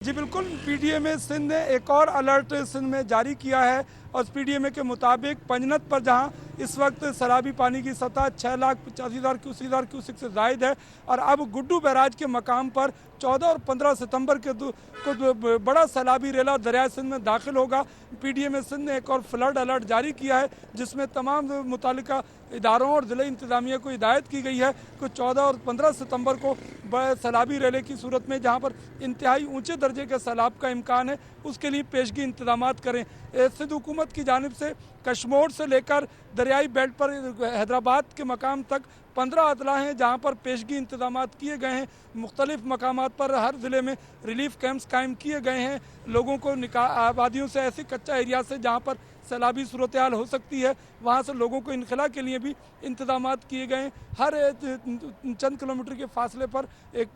जी बिल्कुल, पीडीएमए सिंध ने एक और अलर्ट सिंध में जारी किया है और पीडीएमए के मुताबिक पंजनत पर जहां इस वक्त सैलाबी पानी की सतह 6,85,000 क्यूसिक से जायद है और अब गुड्डू बैराज के मकाम पर 14 और 15 सितंबर के को बड़ा सैलाबी रेला दरिया सिंध में दाखिल होगा। पीडीएमए सिंध ने एक और फ्लड अलर्ट जारी किया है जिसमें तमाम मुतालिका इदारों और ज़िले इंतज़ामिया को हिदायत की गई है कि 14 और 15 सितंबर को सैलाबी रेले की सूरत में जहां पर इंतहाई ऊंचे दर्जे के सैलाब का इम्कान है उसके लिए पेशगी इंतजाम करें। सिंध हुकूमत की जानिब से कश्मोर से लेकर दरियाई बेल्ट पर हैदराबाद के मकाम तक 15 अतला हैं जहाँ पर पेशगी इंतजाम किए गए हैं। मुख्तलिफ मकामात पर हर ज़िले में रिलीफ कैंप्स कायम किए गए हैं। लोगों को आबादियों से ऐसी कच्चा एरिया से जहाँ पर सैलाबी सूरत हाल हो सकती है वहाँ से लोगों को इनखला के लिए भी इंतजाम किए गए हैं। हर चंद किलोमीटर के फासले पर एक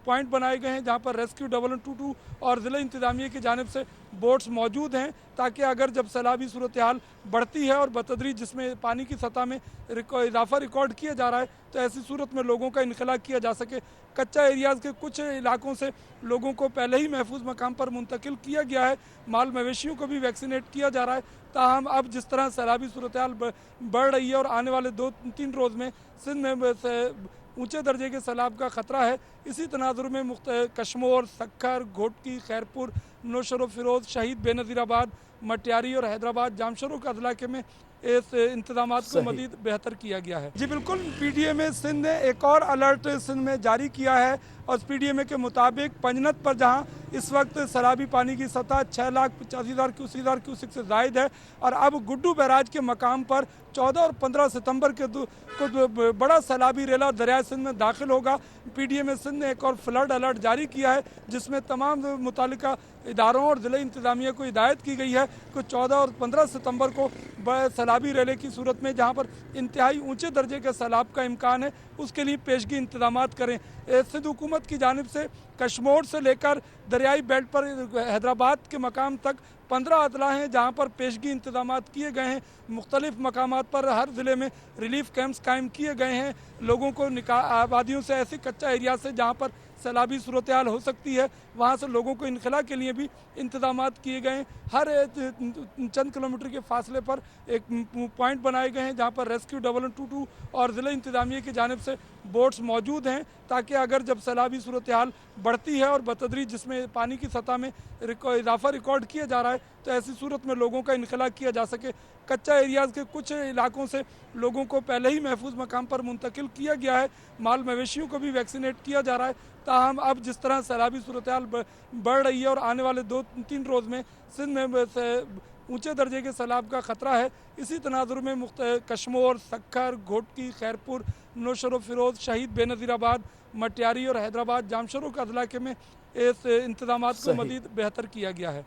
पॉइंट बनाए गए हैं जहाँ पर रेस्क्यू 122 और ज़िला इंतजामिया की जानिब से बोट्स मौजूद हैं ताकि अगर जब सैलाबी सूरत हाल बढ़ती है और बतदरीज जिसमें पानी की सतह में इजाफा रिकॉर्ड किया जा रहा है तो ऐसी सूरत में लोगों का इनखला किया जा सके। कच्चा एरियाज़ के कुछ इलाकों से लोगों को पहले ही महफूज मकाम पर मुंतकिल किया गया है। माल मवेशियों को भी वैक्सीनेट किया जा रहा है। ताहम अब जिस तरह सैलाबी सूरत हाल बढ़ रही है और आने वाले 2-3 रोज़ में सिंध में ऊंचे दर्जे के सैलाब का ख़तरा है, इसी तनाजुर में कश्मोर, सक्खर, घोटकी, खैरपुर, नौशर फिरोज, शहीद बेनज़ीराबाद, मटियारी और हैदराबाद जामशरू का इलाके में इस इंतजाम को मज़ीद बेहतर किया गया है। जी बिल्कुल, पीडीएमए सिंध ने एक और अलर्ट सिंध में जारी किया है और पीडीएमए के मुताबिक पंजनत पर जहां इस वक्त सैलाबी पानी की सतह 6,85,000 क्यूसिक से जायद है और अब गुड्डू बैराज के मकाम पर 14 और 15 सितंबर के को बड़ा सैलाबी रेला दरिया सिंध में दाखिल होगा। पीडीएमए सिंध ने एक और फ्लड अलर्ट जारी किया है जिसमें तमाम मुतालिका इदारों और ज़िले इंतज़ामिया को हिदायत की गई है कि 14 और 15 सितंबर को सैलाबी रेले की सूरत में जहां पर इंतहाई ऊंचे दर्जे के सैलाब का इम्कान है उसके लिए पेशगी इंतजाम करें। सिंध हुकूमत की जानिब से कश्मोर से लेकर दरियाई बेल्ट पर हैदराबाद के मकाम तक 15 अतला हैं जहाँ पर पेशगी इंतजाम किए गए हैं। मुख्तलिफ मकामात पर हर ज़िले में रिलीफ कैंप्स कायम किए गए हैं। लोगों को आबादियों से ऐसी कच्चा एरिया से जहाँ पर सैलाबी सूरत हाल हो सकती है वहाँ से लोगों को इनखला के लिए भी इंतजाम किए गए हैं। हर चंद किलोमीटर के फासले पर एक पॉइंट बनाए गए हैं जहाँ पर रेस्क्यू 122 और ज़िला इंतजामिया की जानिब से बोट्स मौजूद हैं ताकि अगर जब सैलाबी सूरत हाल बढ़ती है और बतदरीज जिसमें पानी की सतह में इजाफा रिकॉर्ड किया जा रहा है तो ऐसी सूरत में लोगों का इनखला किया जा सके। कच्चा एरियाज़ के कुछ इलाकों से लोगों को पहले ही महफूज मकाम पर मुंतकिल किया गया है। माल मवेशियों को भी वैक्सीनेट किया जा रहा है। ताहम अब जिस तरह सैलाबी सूरत हाल बढ़ रही है और आने वाले 2-3 रोज़ में सिंध में ऊंचे दर्जे के सैलाब का ख़तरा है, इसी तनाजुर में कश्मोर, सक्खर, घोटकी, खैरपुर, नौशर फिरोज, शहीद बेनज़ीराबाद, मटियारी और हैदराबाद जामशरू का इलाके में इस इंतजाम को मज़ीद बेहतर किया गया है।